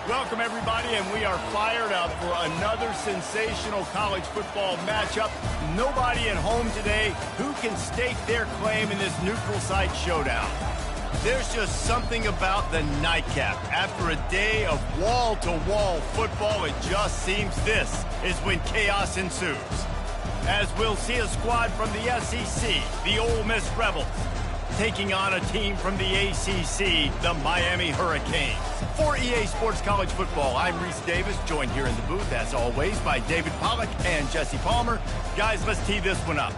Welcome, everybody, and we are fired up for another sensational college football matchup. Nobody at home today who can stake their claim in this neutral site showdown. There's just something about the nightcap. After a day of wall-to-wall football, it just seems this is when chaos ensues. As we'll see a squad from the SEC, the Ole Miss Rebels, taking on a team from the ACC, the Miami Hurricanes. For EA Sports College Football, I'm Reese Davis, joined here in the booth, as always, by David Pollack and Jesse Palmer. Guys, let's tee this one up.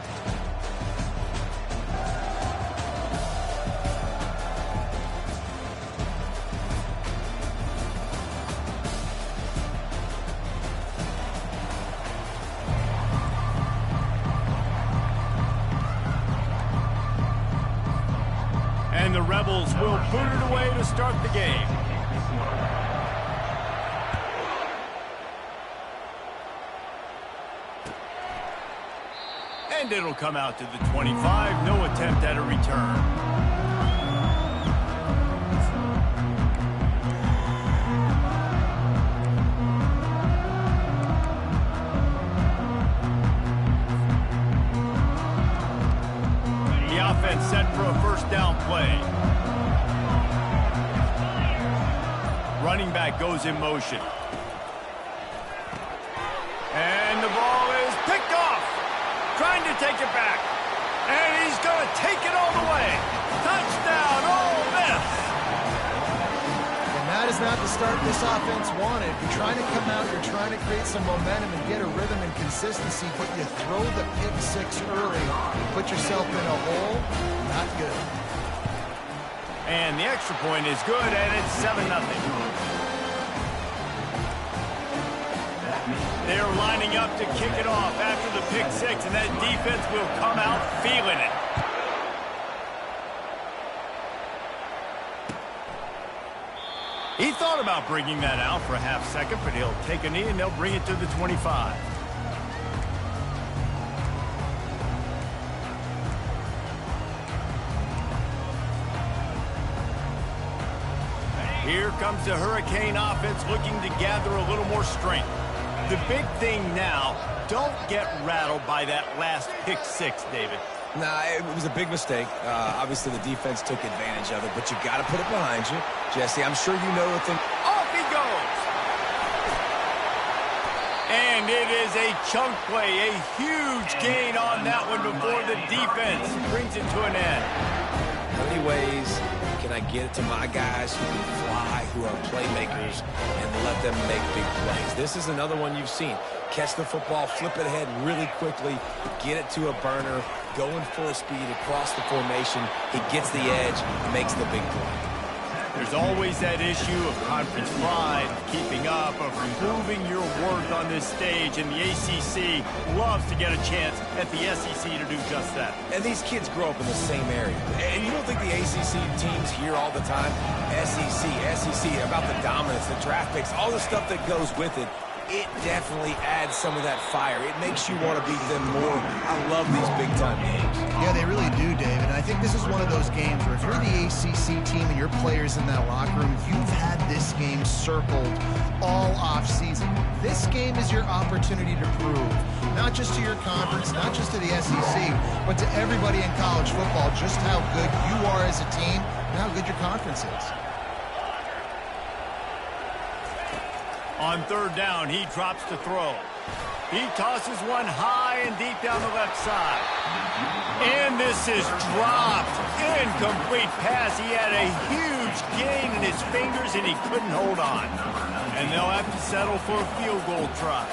And the Rebels will put it away to start the game. And it'll come out to the 25. No attempt at a return. The offense set for a first down play. Running back goes in motion. And the ball is picked off. Trying to take it back. And he's going to take it all the way. Touchdown, Ole Miss. And that is not the start this offense wanted. You're trying to come out, you're trying to create some momentum and get a rhythm and consistency, but you throw the pick six early, you put yourself in a hole, not good. And the extra point is good, and it's 7-0. They're lining up to kick it off after the pick six, and that defense will come out feeling it. He thought about bringing that out for a half second, but he'll take a knee, and they'll bring it to the 25. Here comes the Hurricane offense looking to gather a little more strength. The big thing now, don't get rattled by that last pick six, David. Nah, it was a big mistake. Obviously, the defense took advantage of it, but you got to put it behind you. Jesse, I'm sure you know the thing. Off he goes! And it is a chunk play, a huge gain on that one before the defense brings it to an end. How many ways can I get it to my guys who can fly, who are playmakers, and let them make big plays? This is another one you've seen. Catch the football, flip it ahead really quickly, get it to a burner, going full speed across the formation. He gets the edge, makes the big play. There's always that issue of conference pride, keeping up, of proving your worth on this stage, and the ACC loves to get a chance at the SEC to do just that. And these kids grow up in the same area. And you don't think the ACC teams hear all the time, SEC, about the dominance, the draft picks, all the stuff that goes with it. It definitely adds some of that fire. It makes you want to beat them more. I love these big-time games. Yeah, they really do, David. And I think this is one of those games where if you're the ACC team and your players in that locker room, you've had this game circled all off-season. This game is your opportunity to prove, not just to your conference, not just to the SEC, but to everybody in college football, just how good you are as a team and how good your conference is. On third down, he drops to throw. He tosses one high and deep down the left side. And this is dropped. Incomplete pass. He had a huge gain in his fingers, and he couldn't hold on. And they'll have to settle for a field goal try.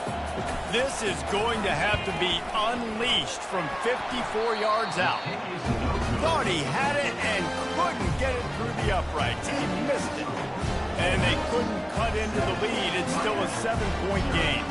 This is going to have to be unleashed from 54 yards out. Thought he had it and couldn't get it through the uprights. He missed it. And they couldn't cut into the lead. It's still a 7-point game.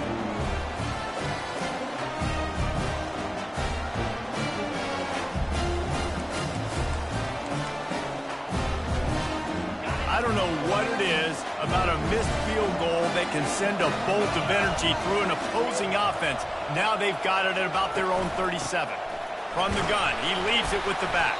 I don't know what it is about a missed field goal that can send a bolt of energy through an opposing offense. Now they've got it at about their own 37. From the gun, he leaves it with the back.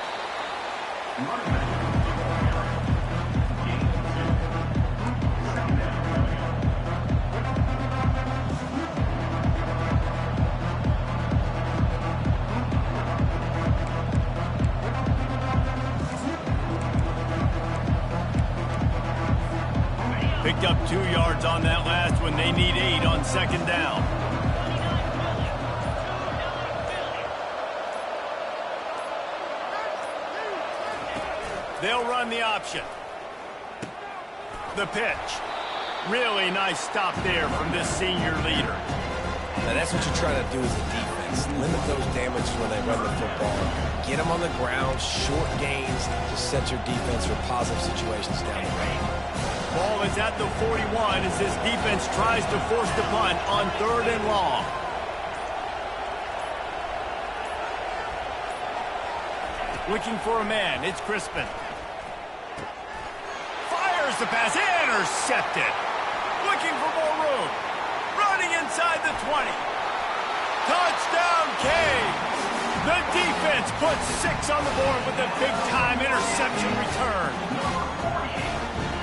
up 2 yards on that last one. They need 8 on second down. They'll run the option. The pitch. Really nice stop there from this senior leader. Now that's what you're trying to do as a defense. Limit those damages when they run the football. Get them on the ground, short gains to set your defense for positive situations down the road. Ball is at the 41 as this defense tries to force the punt on 3rd and long. Looking for a man. It's Crispin. Fires the pass. Intercepted. Looking for more room. Running inside the 20. Touchdown, Canes. The defense puts 6 on the board with a big-time interception return.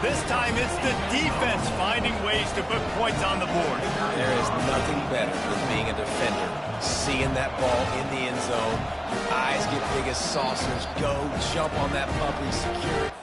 This time it's the defense finding ways to put points on the board. There is nothing better than being a defender. Seeing that ball in the end zone. Your eyes get big as saucers. Go, jump on that puppy, secure it.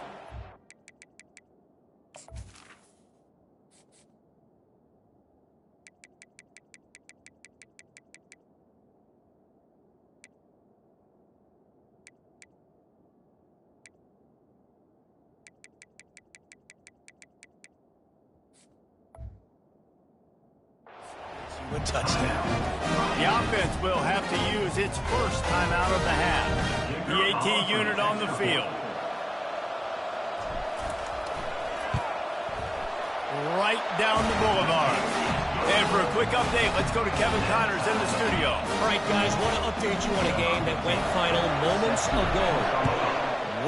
A touchdown. The offense will have to use its first timeout of the half. The AT unit on the field. Right down the boulevard. And for a quick update, let's go to Kevin Connors in the studio. All right, guys, want to update you on a game that went final moments ago.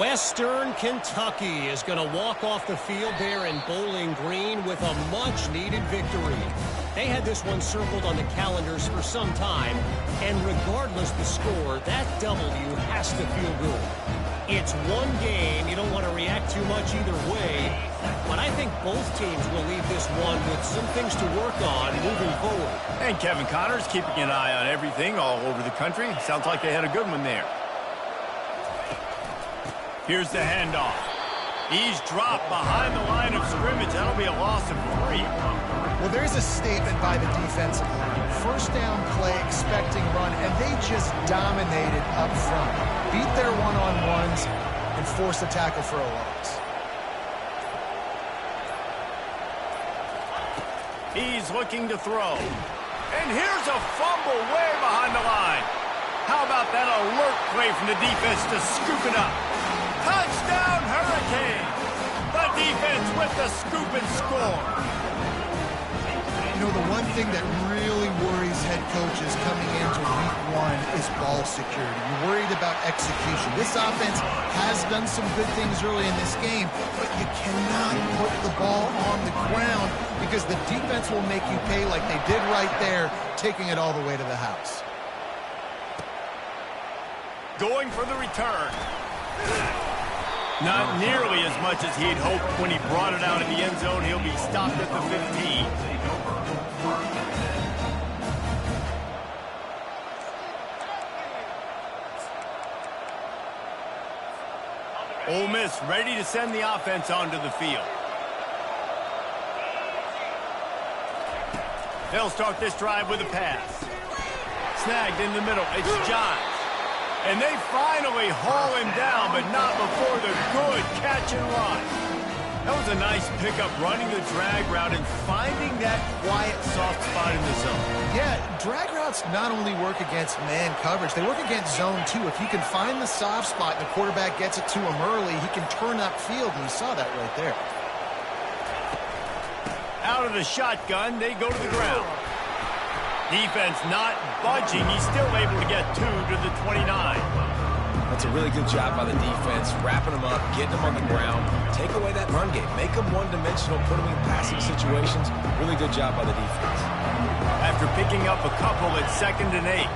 Western Kentucky is going to walk off the field there in Bowling Green with a much-needed victory. They had this one circled on the calendars for some time, and regardless the score, that W has to feel good. It's one game. You don't want to react too much either way, but I think both teams will leave this one with some things to work on moving forward. And Kevin Connors keeping an eye on everything all over the country. Sounds like they had a good one there. Here's the handoff. He's dropped behind the line of scrimmage. That'll be a loss of 3. Well, there's a statement by the defensive line. First down play, expecting run, and they just dominated up front. Beat their one-on-ones and forced a tackle for a loss. He's looking to throw. And here's a fumble way behind the line. How about that alert play from the defense to scoop it up? Touchdown, Hurricanes! The defense with the scoop and score. You know, the one thing that really worries head coaches coming into week 1 is ball security. You're worried about execution. This offense has done some good things early in this game, but you cannot put the ball on the ground because the defense will make you pay like they did right there, taking it all the way to the house. Going for the return. Not nearly as much as he'd hoped when he brought it out in the end zone. He'll be stopped at the 15. Ole Miss ready to send the offense onto the field. They'll start this drive with a pass. Snagged in the middle. It's Johns. And they finally haul him down, but not before the good catch and run. That was a nice pickup, running the drag route and finding that quiet, soft spot in the zone. Yeah, drag routes not only work against man coverage, they work against zone too. If you can find the soft spot and the quarterback gets it to him early, he can turn upfield, and you saw that right there. Out of the shotgun, they go to the ground. Defense not budging. He's still able to get 2 to the 29. That's a really good job by the defense, wrapping them up, getting them on the ground. Take away that run game. Make them one-dimensional, put them in passing situations. Really good job by the defense. After picking up a couple at 2nd and 8.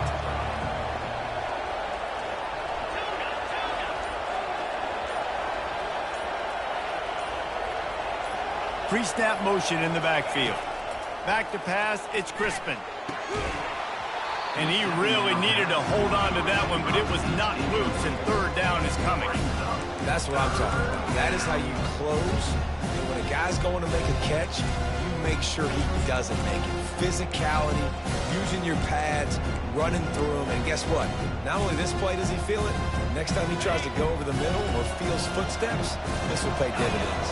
Pre-snap motion in the backfield. Back to pass, it's Crispin. And he really needed to hold on to that one, but it was not loose, and 3rd down is coming. That's what I'm talking about. That is how you close. And when a guy guy's going to make a catch, you make sure he doesn't make it. Physicality, using your pads, running through them, and guess what? Not only this play does he feel it, next time he tries to go over the middle or feels footsteps, this will pay dividends.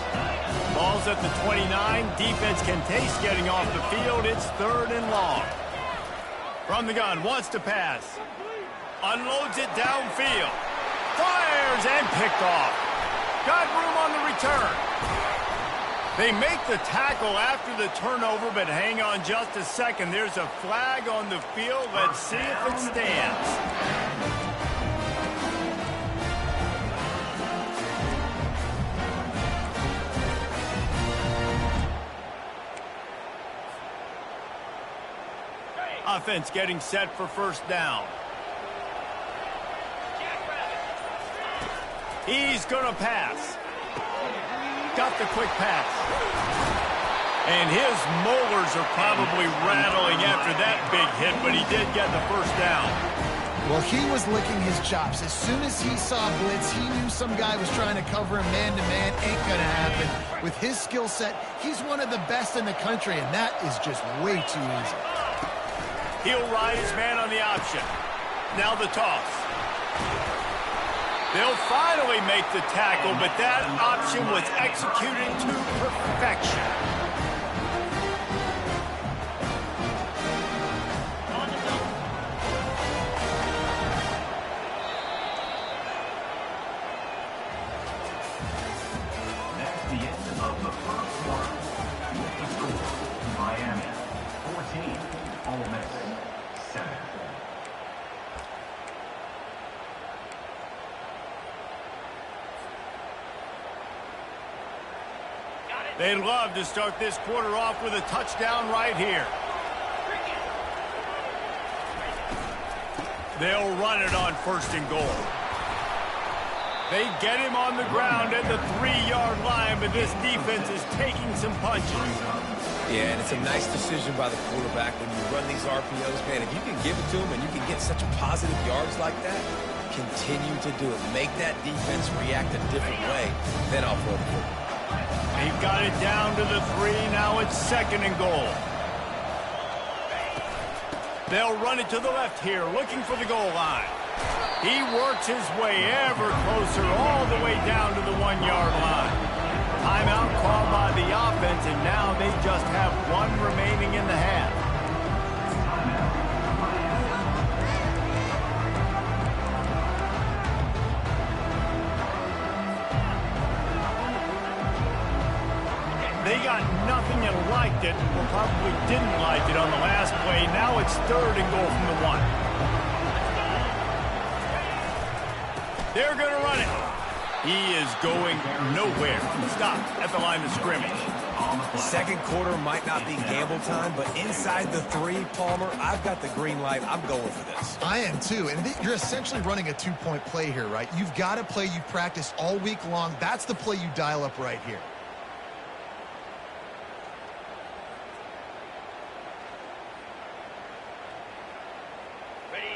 Ball's at the 29. Defense can taste getting off the field. It's 3rd and long. From the gun, wants to pass. Unloads it downfield. Fires and picked off. Got room on the return. They make the tackle after the turnover, but hang on just a second. There's a flag on the field. Let's see if it stands. Offense getting set for 1st down. He's going to pass. Got the quick pass. And his molars are probably rattling after that big hit, but he did get the 1st down. Well, he was licking his chops. As soon as he saw blitz, he knew some guy was trying to cover him man-to-man. Ain't going to happen. With his skill set, he's one of the best in the country, and that is just way too easy. He'll ride his man on the option. Now the toss. They'll finally make the tackle, but that option was executed to perfection. That's the end of the 1st quarter. With the score, Miami 14, Ole Miss 7. They'd love to start this quarter off with a touchdown right here. They'll run it on 1st and goal. They get him on the ground at the 3-yard line, but this defense is taking some punches. Yeah, and it's a nice decision by the quarterback when you run these RPOs. Man, if you can give it to him and you can get such positive yards like that, continue to do it. Make that defense react a different way, then I'll throw the football. They've got it down to the 3. Now it's 2nd and goal. They'll run it to the left here, looking for the goal line. He works his way ever closer all the way down to the 1-yard line. Timeout called by the offense, and now they just have 1 remaining in the half. They got nothing and liked it, or probably didn't like it on the last play. Now it's 3rd and goal from the 1. They're going to run it. He is going nowhere. Stop at the line of scrimmage. Second quarter might not be gamble time, but inside the 3, Palmer, I've got the green light. I'm going for this. I am too, and you're essentially running a 2-point play here, right? You've got a play you've practiced all week long. That's the play you dial up right here.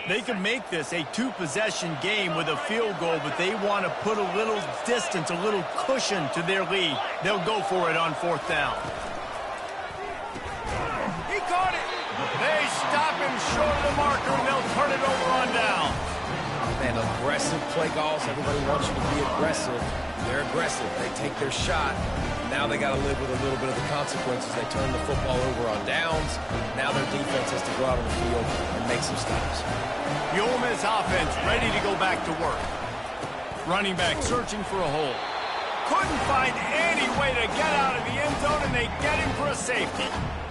They can make this a 2-possession game with a field goal, but they want to put a little distance, a little cushion to their lead. They'll go for it on 4th down. He caught it. They stop him short of the marker, and they'll turn it over on down. Man, aggressive play calls. Everybody wants you to be aggressive. They're aggressive. They take their shot. Now they got to live with a little bit of the consequences. They turn the football over on downs. Now their defense has to go out on the field and make some stops. The Ole Miss offense ready to go back to work. Running back searching for a hole. Couldn't find any way to get out of the end zone, and they get him for a safety.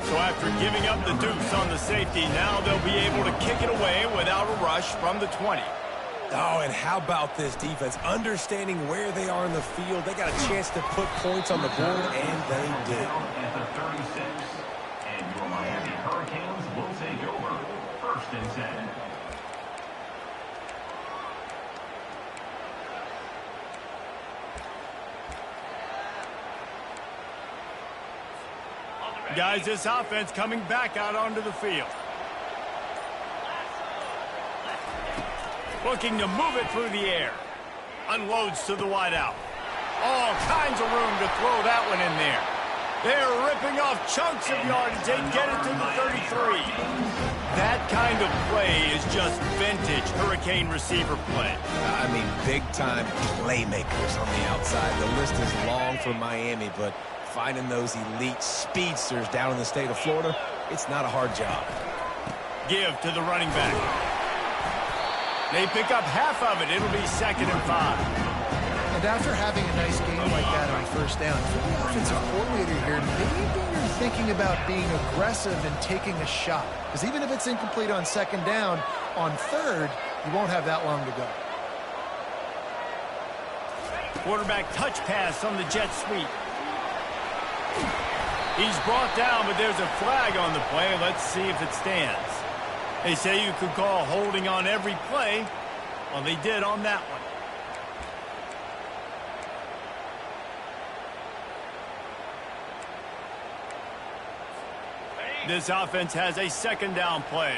So after giving up the deuce on the safety, now they'll be able to kick it away without a rush from the 20. Oh, and how about this defense? Understanding where they are in the field. They got a chance to put points on the board, and they did. At the 36, and your Miami Hurricanes will take over 1st and 10. Guys, this offense coming back out onto the field. Looking to move it through the air. Unloads to the wideout. All kinds of room to throw that one in there. They're ripping off chunks of yardage. They get it to the 33. That kind of play is just vintage Hurricane receiver play. I mean, big-time playmakers on the outside. The list is long for Miami, but finding those elite speedsters down in the state of Florida, it's not a hard job. Give to the running back. They pick up half of it. It'll be 2nd and 5. And after having a nice game like that on first down, for the offensive coordinator here, maybe you're thinking about being aggressive and taking a shot. Because even if it's incomplete on 2nd down, on 3rd, you won't have that long to go. Quarterback touch pass on the jet sweep. He's brought down, but there's a flag on the play. Let's see if it stands. They say you could call holding on every play. Well, they did on that one. This offense has a 2nd down play.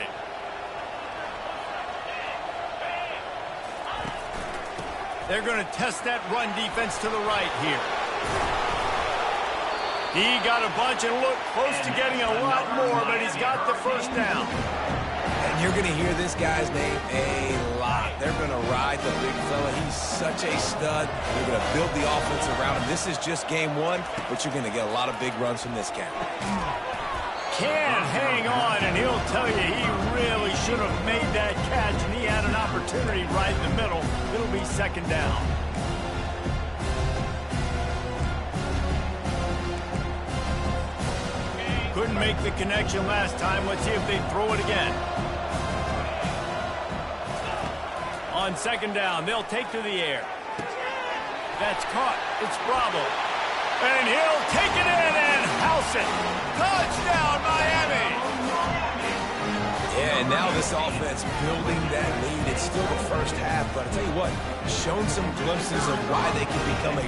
They're going to test that run defense to the right here. He got a bunch and looked close to getting a lot more, but he's got the 1st down. And you're going to hear this guy's name a lot. They're going to ride the big fella. He's such a stud. They're going to build the offense around him. This is just game 1, but you're going to get a lot of big runs from this guy. Can hang on, and he'll tell you he really should have made that catch, and he had an opportunity right in the middle. It'll be 2nd down. Couldn't make the connection last time. Let's see if they throw it again. On 2nd down, they'll take to the air. That's caught. It's Bravo. And he'll take it in and house it. Touchdown, Miami! Yeah, and now this offense building that lead. It's still the first half, but I tell you what, shown some glimpses of why they can become a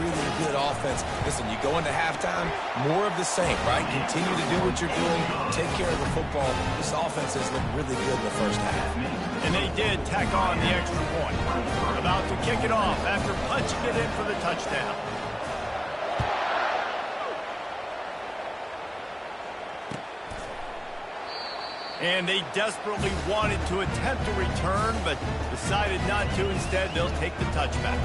really good offense. Listen, you go into halftime, more of the same, right? Continue to do what you're doing, take care of the football. This offense has looked really good in the first half. And they did tack on the extra point. About to kick it off after punching it in for the touchdown. And they desperately wanted to attempt a return, but decided not to. Instead, they'll take the touchback.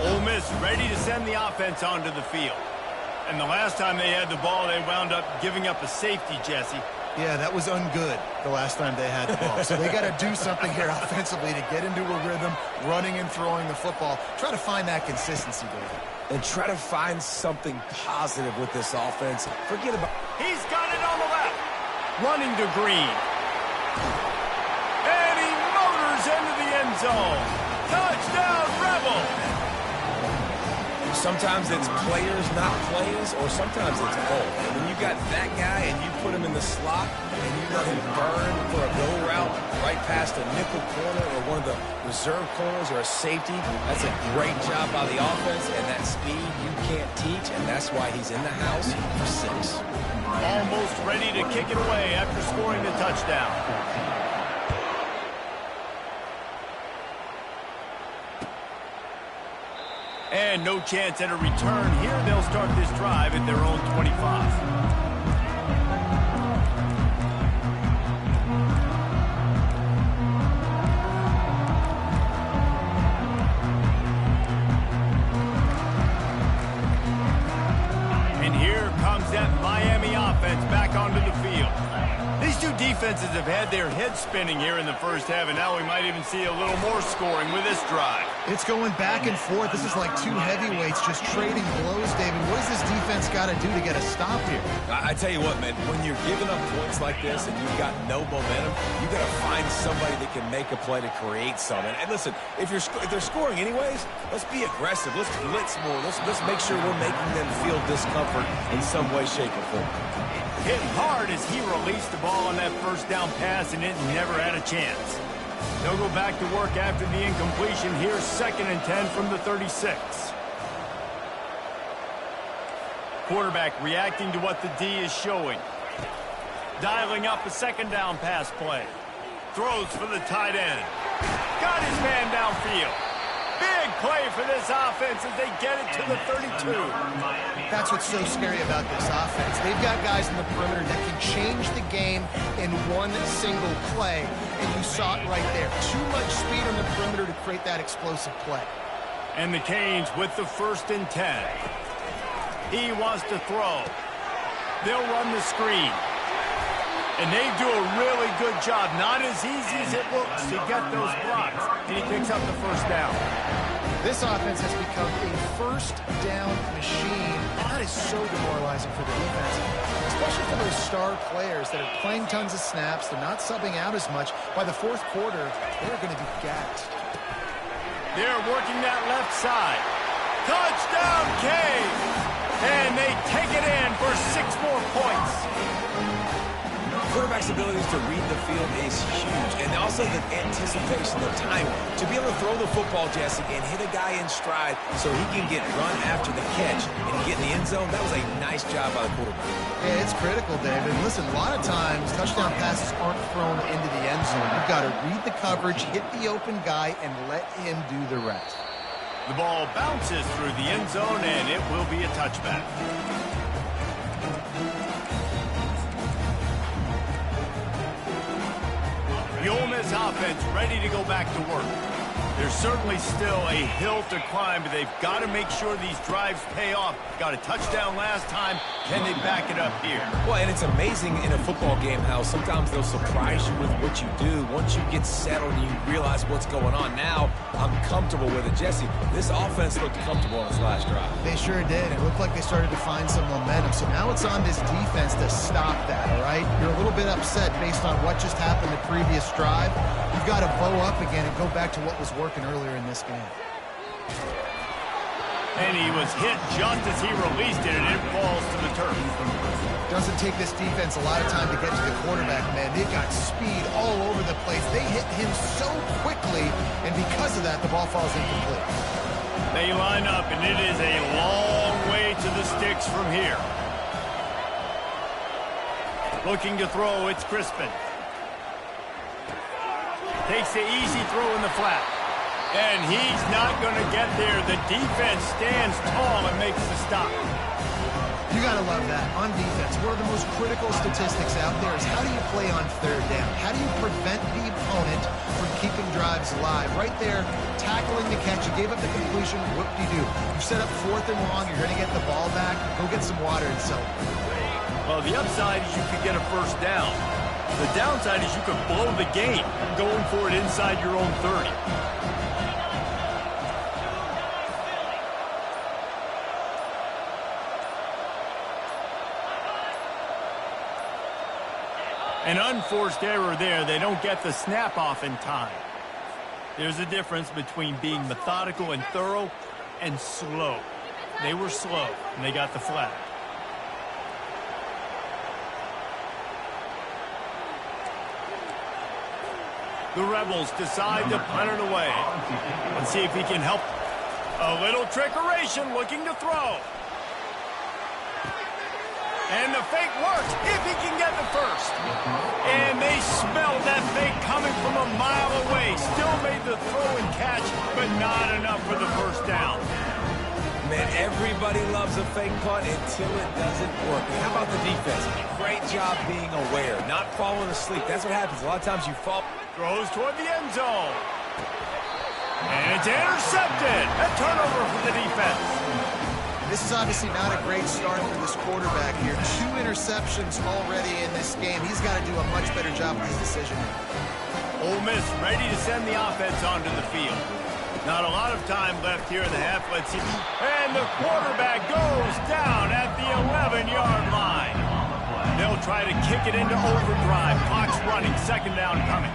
Ole Miss ready to send the offense onto the field. And the last time they had the ball, they wound up giving up a safety, Jesse. Yeah, that was ungood the last time they had the ball. So they got to do something here offensively to get into a rhythm, running and throwing the football. Try to find that consistency, David. And try to find something positive with this offense. Forget about... He's got it on the left. Running to Green. And he motors into the end zone. Touchdown, Rebel. Sometimes it's players, not plays, or sometimes it's both. When you got that guy and you put him in the slot and you let him burn for a go route right past a nickel corner or one of the reserve corners or a safety, that's a great job by the offense, and that speed you can't teach, and that's why he's in the house for 6. Almost ready to kick it away after scoring the touchdown. And no chance at a return here. They'll start this drive at their own 25. That Miami offense back onto the field. These two defenses have had their heads spinning here in the first half, and now we might even see a little more scoring with this drive. It's going back and forth. This is like two heavyweights just trading blows, David. What does this defense got to do to get a stop here? I tell you what, man, when you're giving up points like this and you've got no momentum, you got to find somebody that can make a play to create something. And listen, if they're scoring anyways, let's be aggressive. Let's blitz more. Let's make sure we're making them feel discomfort in some way, shape, or form. Hit hard as he released the ball on that first down pass, and it never had a chance. They'll go back to work after the incompletion. Here's 2nd and 10 from the 36. Quarterback reacting to what the D is showing. Dialing up a 2nd down pass play. Throws for the tight end. got his man downfield. Big play for this offense as they get it to the 32. That's what's so scary about this offense. They've got guys in the perimeter that can change the game in one single play, and you saw it right there. Too much speed on the perimeter to create that explosive play. And the Canes with the 1st and 10. He wants to throw. They'll run the screen. And they do a really good job. Not as easy as it looks to get those blocks. And he picks up the 1st down. This offense has become a 1st down machine. And that is so demoralizing for the defense, especially for those star players that are playing tons of snaps. They're not subbing out as much. By the 4th quarter, they're going to be gassed. They're working that left side. Touchdown, Canes! And they take it in for 6 more points. Quarterback's abilities to read the field is huge, and also the anticipation, the timing. To be able to throw the football, Jesse, and hit a guy in stride so he can get run after the catch and get in the end zone, that was a nice job by the quarterback. Yeah, it's critical, David. Listen, a lot of times touchdown passes aren't thrown into the end zone. You've got to read the coverage, hit the open guy, and let him do the rest. The ball bounces through the end zone, and it will be a touchback. The Ole Miss offense ready to go back to work. There's certainly still a hill to climb, but they've got to make sure these drives pay off. Got a touchdown last time. Can they back it up here? Well, and it's amazing in a football game how sometimes they'll surprise you with what you do. Once you get settled and you realize what's going on, now I'm comfortable with it. Jesse, this offense looked comfortable on this last drive. They sure did. It looked like they started to find some momentum. So now it's on this defense to stop that, all right? You're a little bit upset based on what just happened the previous drive. You've got to bow up again and go back to what was working earlier in this game. And he was hit just as he released it, and it falls to the turf. Doesn't take this defense a lot of time to get to the quarterback, man. They've got speed all over the place. They hit him so quickly, and because of that, the ball falls incomplete. They line up, and it is a long way to the sticks from here. Looking to throw, it's Crispin. Takes the easy throw in the flat. And he's not going to get there. The defense stands tall and makes the stop. You got to love that. On defense, one of the most critical statistics out there is how do you play on 3rd down? How do you prevent the opponent from keeping drives alive? Right there, tackling the catch. You gave up the completion. Whoop-de-doo. You set up 4th and long. You're going to get the ball back. Go get some water and celebrate. Well, the upside is you could get a 1st down. The downside is you could blow the game going for it inside your own 30. An unforced error there. They don't get the snap off in time. There's a difference between being methodical and thorough and slow. They were slow, and they got the flag. The Rebels decide to punt it away. Let's see if he can help. A little trickeration, looking to throw. And the fake works if he can get the 1st. And they smelled that fake coming from a mile away. Still made the throw and catch, but not enough for the 1st down. Man, everybody loves a fake punt until it doesn't work. And how about the defense? Great job being aware, not falling asleep. That's what happens. A lot of times you fall. Throws toward the end zone. And it's intercepted. A turnover for the defense. This is obviously not a great start for this quarterback here. 2 interceptions already in this game. He's got to do a much better job with his decision-making. Ole Miss ready to send the offense onto the field. Not a lot of time left here in the half. Let's see. And the quarterback goes down at the 11-yard line. They'll try to kick it into overdrive. Clock's running. 2nd down coming.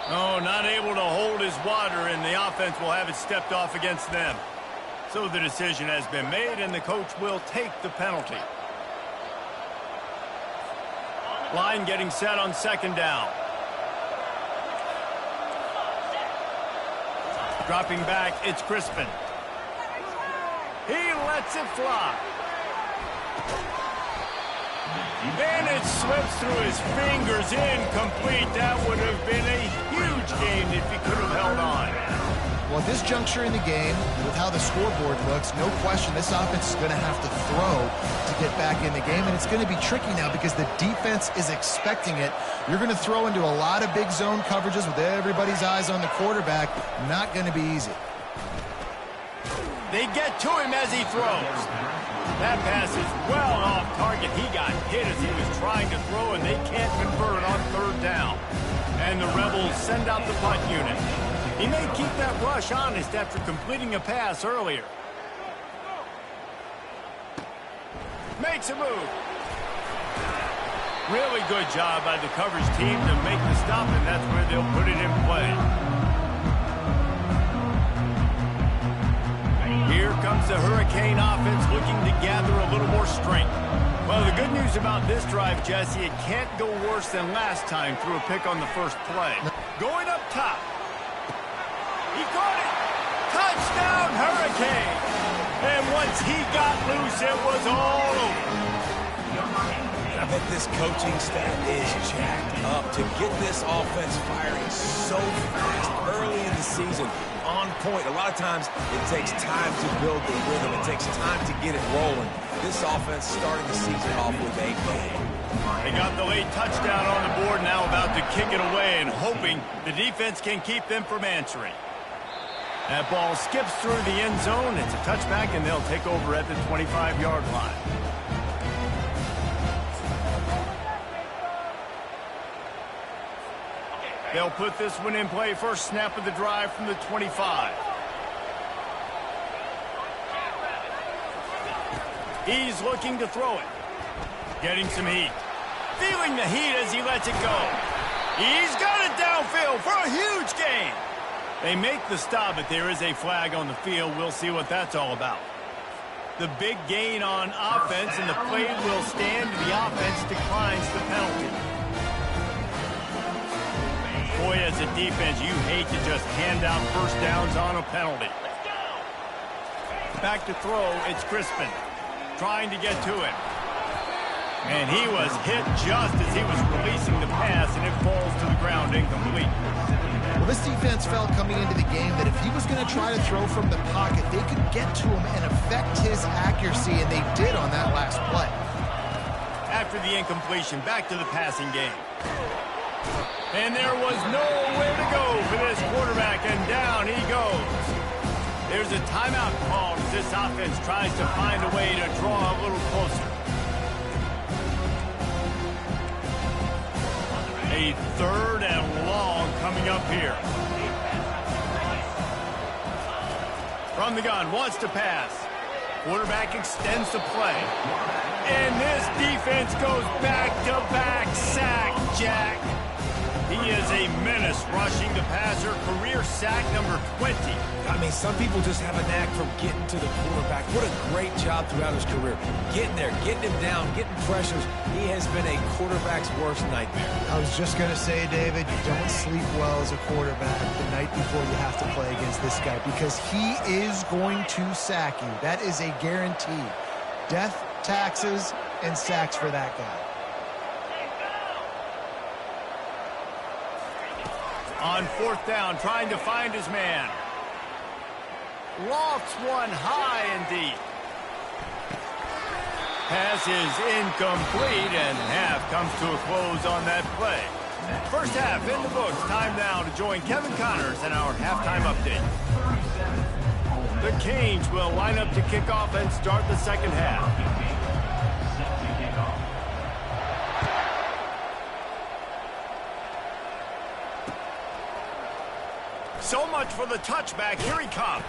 Oh, not able to hold his water, and the offense will have it stepped off against them. So the decision has been made, and the coach will take the penalty. Line getting set on second down. Dropping back, it's Crispin. He lets it fly. And it slips through his fingers, incomplete. That would have been a huge game if he could have held on. Well, at this juncture in the game, with how the scoreboard looks, no question this offense is going to have to throw to get back in the game, and it's going to be tricky now because the defense is expecting it. You're going to throw into a lot of big zone coverages with everybody's eyes on the quarterback. Not going to be easy. They get to him as he throws. That pass is well off target. He got hit as he was trying to throw, and they can't convert on third down. And the Rebels send out the punt unit. He may keep that rush honest after completing a pass earlier. Makes a move. Really good job by the coverage team to make the stop, and that's where they'll put it in play. Here comes the Hurricane offense looking to gather a little more strength. Well, the good news about this drive, Jesse, it can't go worse than last time through a pick on the first play. Going up top. He caught it. Touchdown, Hurricane. And once he got loose, it was all over. I bet this coaching staff is jacked up to get this offense firing so fast early in the season. On point. A lot of times it takes time to build the rhythm. It takes time to get it rolling. This offense starting the season off with a bang. They got the late touchdown on the board, now about to kick it away and hoping the defense can keep them from answering. That ball skips through the end zone. It's a touchback, and they'll take over at the 25-yard line. They'll put this one in play. First snap of the drive from the 25. He's looking to throw it. Getting some heat. Feeling the heat as he lets it go. He's got it downfield for a huge gain. They make the stop, but there is a flag on the field. We'll see what that's all about. The big gain on offense, and the play will stand. The offense declines the penalty. Boy, as a defense, you hate to just hand out first downs on a penalty. Back to throw, it's Crispin. Trying to get to it. And he was hit just as he was releasing the pass, and it falls to the ground incomplete. Well, this defense felt coming into the game that if he was going to try to throw from the pocket, they could get to him and affect his accuracy, and they did on that last play. After the incompletion, back to the passing game. And there was nowhere to go for this quarterback, and down he goes. There's a timeout called as this offense tries to find a way to draw a little closer. A third and long coming up here. From the gun, wants to pass. Quarterback extends the play. And this defense goes back-to-back sack, Jack. He is a menace rushing the passer. Career sack number 20. I mean, some people just have a knack for getting to the quarterback. What a great job throughout his career. Getting there, getting him down, getting pressures. He has been a quarterback's worst nightmare. I was just going to say, David, you don't sleep well as a quarterback the night before you have to play against this guy because he is going to sack you. That is a guarantee. Death, taxes, and sacks for that guy. On fourth down, trying to find his man. Lofts one high and deep. Pass is incomplete, and half comes to a close on that play. First half in the books. Time now to join Kevin Connors in our halftime update. The Canes will line up to kick off and start the second half. So much for the touchback. Here he comes.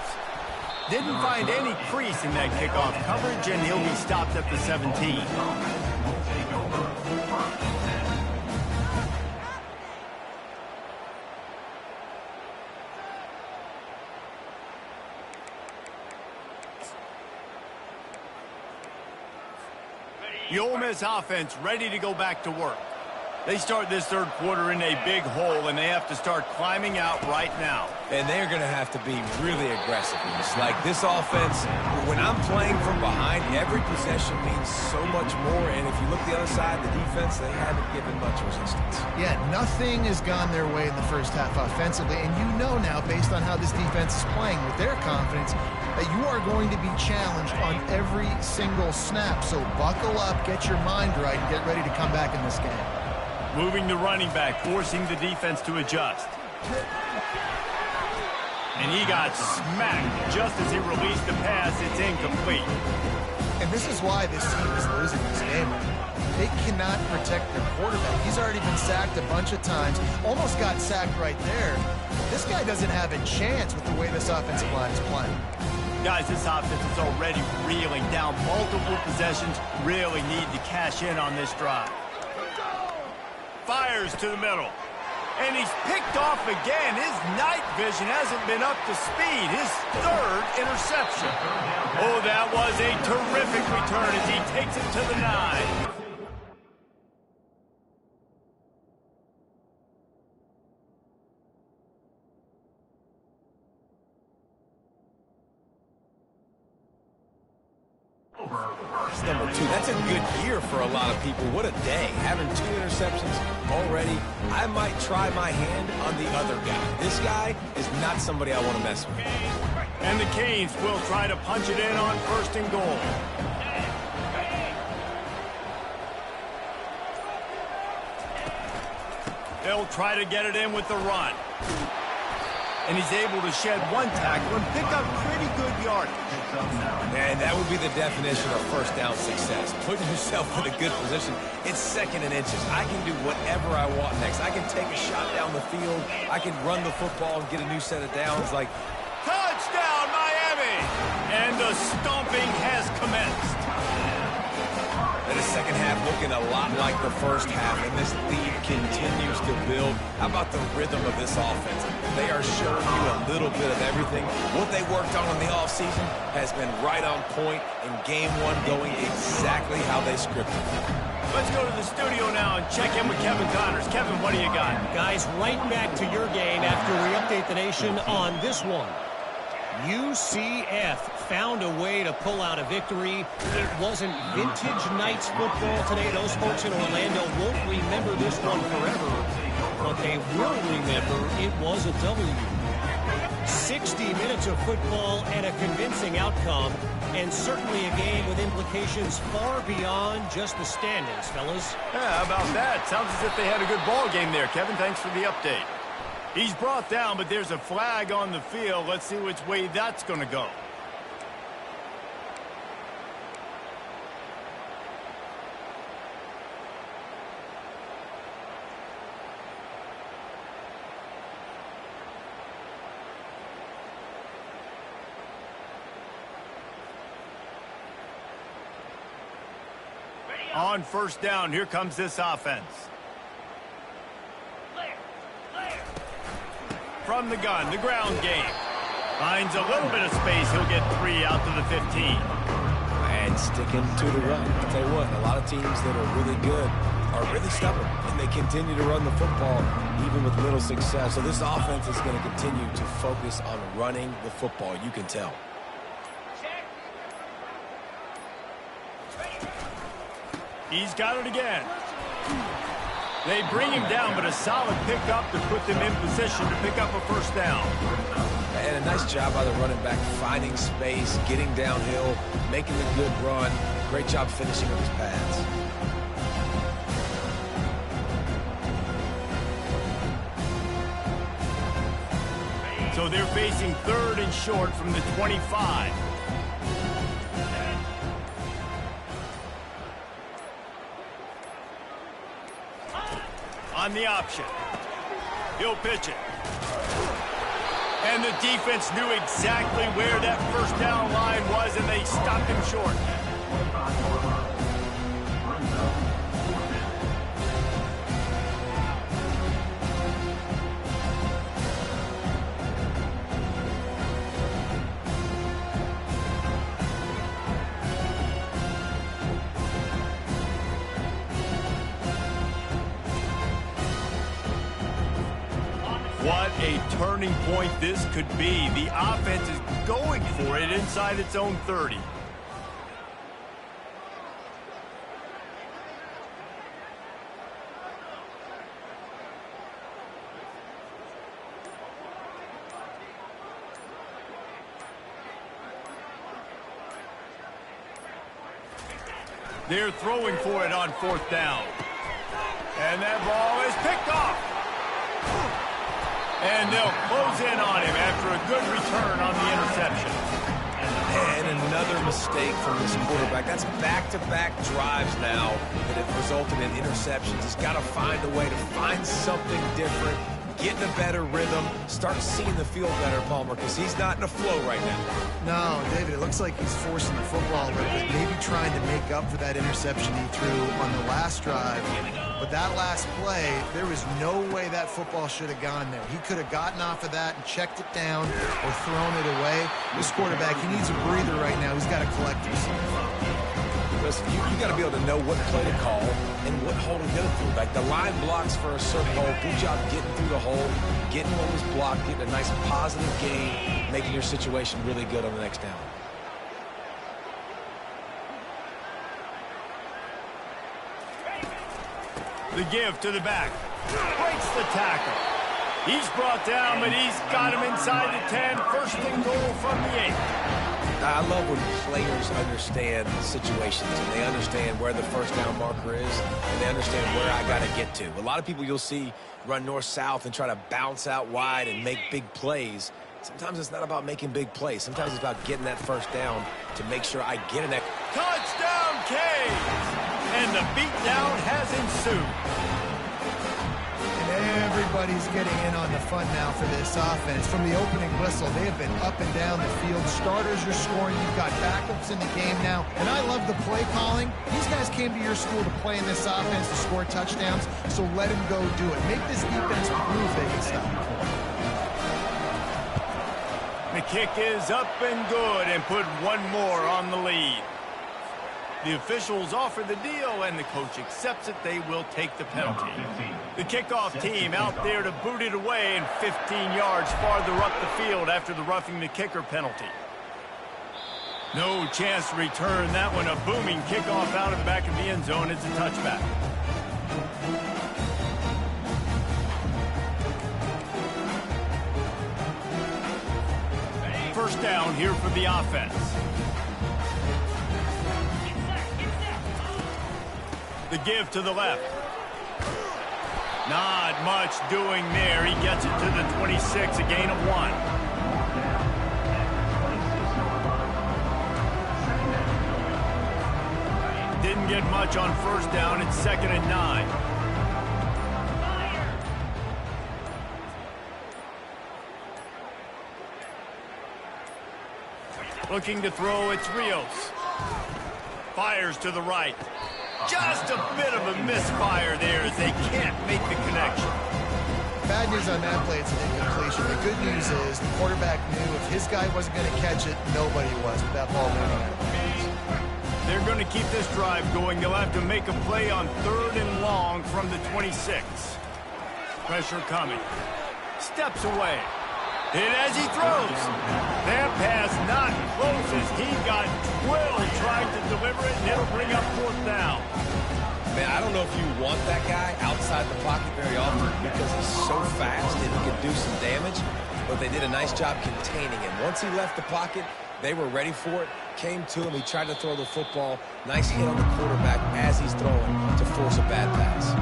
Didn't find any crease in that kickoff coverage, and he'll be stopped at the 17. The Ole Miss offense ready to go back to work. They start this third quarter in a big hole, and they have to start climbing out right now. And they're going to have to be really aggressive. It's like this offense, when I'm playing from behind, every possession means so much more. And if you look the other side, the defense, they haven't given much resistance. Yeah, nothing has gone their way in the first half offensively. And you know now, based on how this defense is playing with their confidence, that you are going to be challenged on every single snap. So buckle up, get your mind right, and get ready to come back in this game. Moving the running back, forcing the defense to adjust. And he got smacked just as he released the pass. It's incomplete. And this is why this team is losing this game. They cannot protect their quarterback. He's already been sacked a bunch of times. Almost got sacked right there. This guy doesn't have a chance with the way this offensive line is playing. Guys, this offense is already reeling down multiple possessions. Really need to cash in on this drive. Fires to the middle. And he's picked off again. His night vision hasn't been up to speed. His third interception. Oh, that was a terrific return as he takes it to the 9. That's number 2. That's a good year for a lot of people. What a day. Having 2 interceptions already. I might try my hand on the other guy. This guy is not somebody I want to mess with. And the Canes will try to punch it in on 1st and goal. They'll try to get it in with the run. And he's able to shed 1 tackle and pick up pretty good yardage. And that would be the definition of first down success. Putting yourself in a good position. It's 2nd and inches. I can do whatever I want next. I can take a shot down the field. I can run the football and get a new set of downs. Like, touchdown, Miami! And the stomping has commenced. And the second half looking a lot like the first half, and this lead continues to build. How about the rhythm of this offense? They are showing you a little bit of everything. What they worked on in the offseason has been right on point, and game 1 going exactly how they scripted. Let's go to the studio now and check in with Kevin Connors. Kevin, what do you got? Guys, right back to your game after we update the nation on this one. UCF found a way to pull out a victory. It wasn't vintage Knights football today. Those folks in Orlando won't remember this one forever, but they will remember it was a W. 60 minutes of football and a convincing outcome, and certainly a game with implications far beyond just the standings, fellas. Yeah, how about that? Sounds as if they had a good ball game there. Kevin, thanks for the update. He's brought down, but there's a flag on the field. Let's see which way that's going to go. On 1st down, here comes this offense. From the gun, the ground game. Finds a little bit of space. He'll get 3 out to the 15. And sticking to the run. I'll tell you what, a lot of teams that are really good are really stubborn, and they continue to run the football even with little success. So this offense is going to continue to focus on running the football. You can tell. He's got it again. They bring him down, but a solid pickup to put them in position to pick up a 1st down. And a nice job by the running back, finding space, getting downhill, making a good run. Great job finishing on his pads. So they're facing 3rd and short from the 25. On the option. He'll pitch it. And the defense knew exactly where that 1st down line was, and they stopped him short. What a turning point this could be. The offense is going for it inside its own 30. They're throwing for it on 4th down. And that ball is picked off. And they'll close in on him after a good return on the interception. And another mistake from this quarterback. That's back-to-back drives now that have resulted in interceptions. He's got to find a way to find something different, get in a better rhythm, start seeing the field better, Palmer, because he's not in a flow right now. No, David, it looks like he's forcing the football a little bit, maybe trying to make up for that interception he threw on the last drive. But that last play, there was no way that football should have gone there. He could have gotten off of that and checked it down or thrown it away. This quarterback, he needs a breather right now. He's got to collect himself. Listen, you got to be able to know what play to call and what hole to go through. Like the line blocks for a certain hole. Good job getting through the hole, getting what was blocked, getting a nice positive gain, making your situation really good on the next down. The give to the back. Breaks the tackle. He's brought down, but he's got him inside the 10. First and goal from the 8. I love when players understand situations and they understand where the first down marker is and they understand where I got to get to. A lot of people you'll see run north-south and try to bounce out wide and make big plays. Sometimes it's not about making big plays. Sometimes it's about getting that first down to make sure I get an extra. Touchdown, Canes! And the beatdown has ensued. And everybody's getting in on the fun now for this offense. From the opening whistle, they have been up and down the field. Starters are scoring. You've got backups in the game now. And I love the play calling. These guys came to your school to play in this offense to score touchdowns, so let them go do it. Make this defense prove they can stop the play. The kick is up and good and put one more on the lead. The officials offer the deal, and the coach accepts it. They will take the penalty. The kickoff team out there to boot it away and 15 yards farther up the field after the roughing the kicker penalty. No chance to return that one. A booming kickoff out of the back of the end zone. It's a touchback. First down here for the offense. The give to the left. Not much doing there. He gets it to the 26, a gain of 1. Didn't get much on first down. It's 2nd and 9. Looking to throw, it's Rios. Fires to the right. Just a bit of a misfire there as they can't make the connection. Bad news on that play, it's an incompletion. The good news is the quarterback knew if his guy wasn't going to catch it, nobody was with that ball moving out of bounds. They're going to keep this drive going. They'll have to make a play on 3rd and long from the 26. Pressure coming. Steps away. Hit as he throws. That pass not close as he got drilled trying to deliver it, and it'll bring up 4th down. Man, I don't know if you want that guy outside the pocket very often because he's so fast and he can do some damage, but they did a nice job containing him. Once he left the pocket, they were ready for it, came to him, he tried to throw the football. Nice hit on the quarterback as he's throwing to force a bad pass.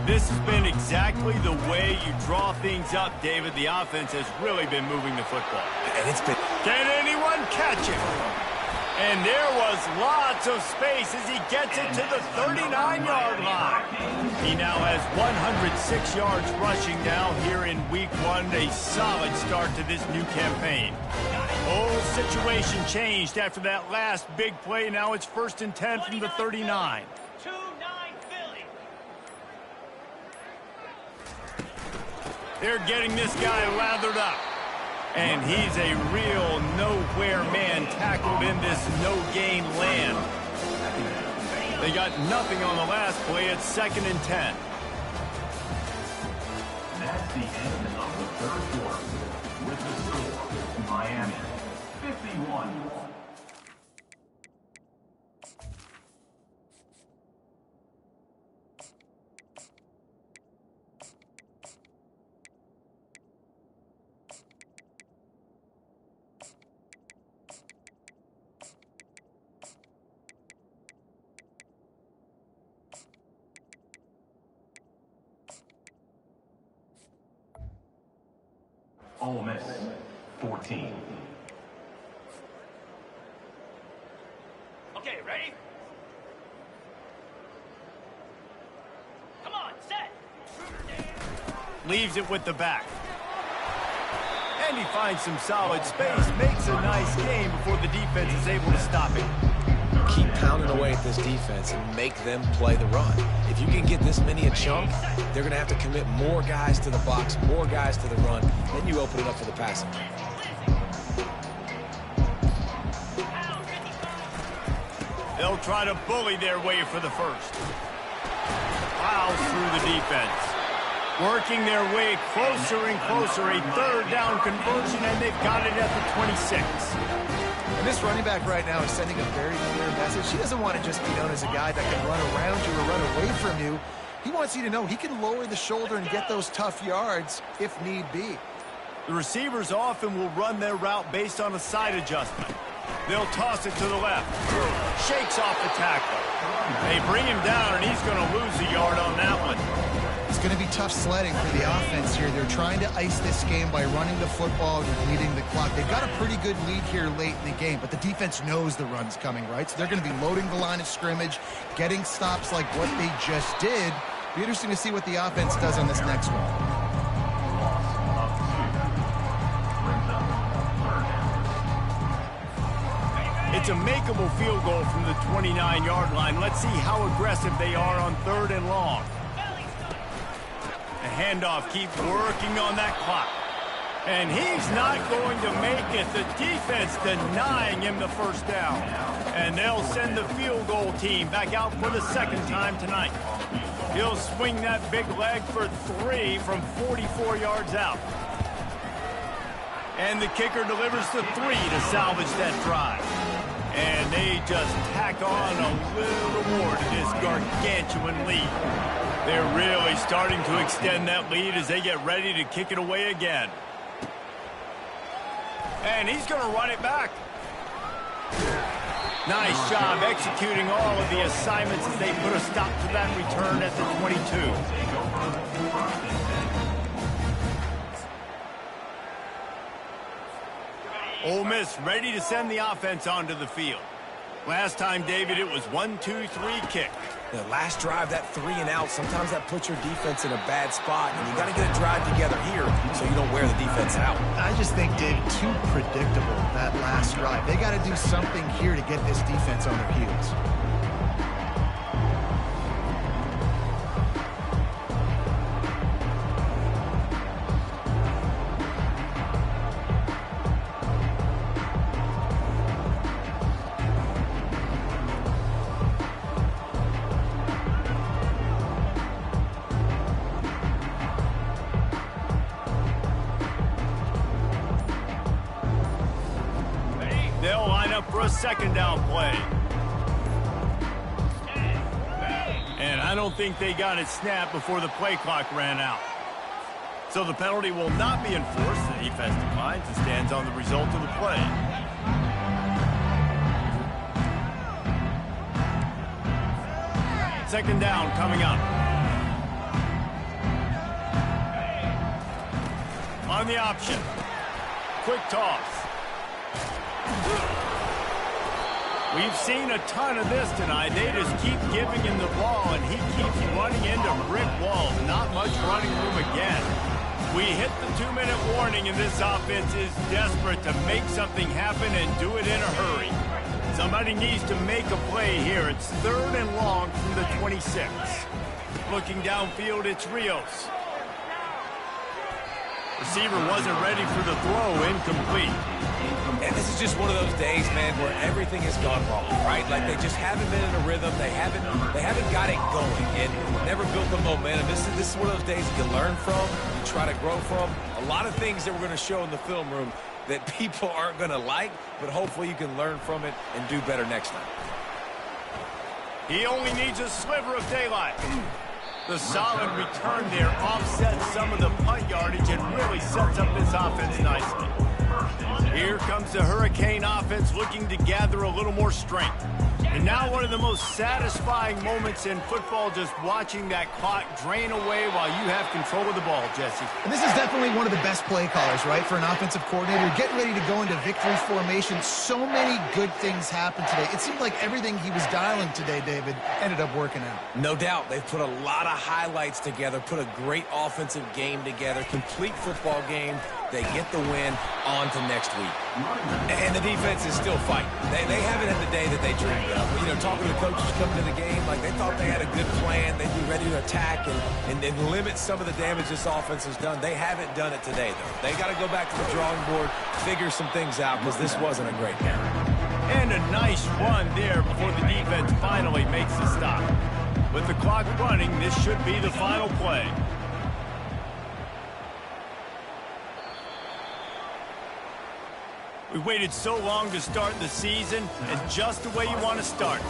This has been exactly the way you draw things up, David. The offense has really been moving the football. And it's been... Can anyone catch him? And there was lots of space as he gets it to the 39-yard line. He now has 106 yards rushing now here in week 1. A solid start to this new campaign. Whole situation changed after that last big play. Now it's 1st and 10 from the 39. They're getting this guy lathered up. And he's a real nowhere man tackled in this no-gain land. They got nothing on the last play. It's 2nd and 10. That's the end of the third quarter. With the score, Miami 51. Ole Miss 14. Okay, ready? Come on, set! Leaves it with the back. And he finds some solid space, makes a nice game before the defense is able to stop it. Keep pounding away at this defense and make them play the run. If you can get this many a chunk, they're going to have to commit more guys to the box, more guys to the run. Then you open it up for the passing. They'll try to bully their way for the first. Plows through the defense. Working their way closer and closer. A 3rd down conversion, and they've got it at the 26. And this running back right now is sending a very clear message. He doesn't want to just be known as a guy that can run around you or run away from you. He wants you to know he can lower the shoulder and get those tough yards if need be. The receivers often will run their route based on a side adjustment. They'll toss it to the left. Shakes off the tackler. They bring him down, and he's going to lose a yard on that one. It's going to be tough sledding for the offense here. They're trying to ice this game by running the football and leading the clock. They've got a pretty good lead here late in the game, but the defense knows the run's coming, right? So they're going to be loading the line of scrimmage, getting stops like what they just did. Be interesting to see what the offense does on this next one. It's a makeable field goal from the 29-yard line. Let's see how aggressive they are on 3rd and long. The handoff keeps working on that clock. And he's not going to make it. The defense denying him the first down. And they'll send the field goal team back out for the 2nd time tonight. He'll swing that big leg for 3 from 44 yards out. And the kicker delivers the 3 to salvage that drive. And they just tack on a little more to this gargantuan lead. They're really starting to extend that lead as they get ready to kick it away again. And he's going to run it back. Nice job executing all of the assignments as they put a stop to that return at the 22. Ole Miss ready to send the offense onto the field. Last time, David, it was 1-2-3 kick. The last drive, that 3 and out, sometimes that puts your defense in a bad spot, and you got to get a drive together here so you don't wear the defense out. I just think, David, too predictable, that last drive. They got to do something here to get this defense on their heels. They'll line up for a 2nd down play. And I don't think they got it snapped before the play clock ran out. So the penalty will not be enforced. The defense declines and stands on the result of the play. Second down coming up. On the option. Quick toss. We've seen a ton of this tonight. They just keep giving him the ball, and he keeps running into brick walls. Not much running room again. We hit the 2-minute warning, and this offense is desperate to make something happen and do it in a hurry. Somebody needs to make a play here. It's 3rd and long from the 26. Looking downfield, it's Rios. Receiver wasn't ready for the throw, incomplete. And this is just one of those days, man, where everything has gone wrong, right? Like they just haven't been in a rhythm. They haven't got it going and never built the momentum. This is one of those days you learn from, you try to grow from. A lot of things that we're going to show in the film room that people aren't going to like, but hopefully you can learn from it and do better next time. He only needs a sliver of daylight. The solid return there offsets some of the punt yardage and really sets up this offense nicely. Here comes the Hurricane offense looking to gather a little more strength. And now one of the most satisfying moments in football, just watching that clock drain away while you have control of the ball, Jesse. And this is definitely one of the best play callers, right, for an offensive coordinator. Getting ready to go into victory formation. So many good things happened today. It seemed like everything he was dialing today, David, ended up working out. No doubt. They've put a lot of highlights together, put a great offensive game together, complete football game. They get the win on to next week. And the defense is still fighting. They haven't had the day that they dreamed of. You know, talking to the coaches coming to the game, like they thought they had a good plan. They'd be ready to attack and limit some of the damage this offense has done. They haven't done it today, though. They got to go back to the drawing board, figure some things out, because this wasn't a great game. And a nice run there before the defense finally makes the stop. With the clock running, this should be the final play. We waited so long to start the season, and just the way you want to start.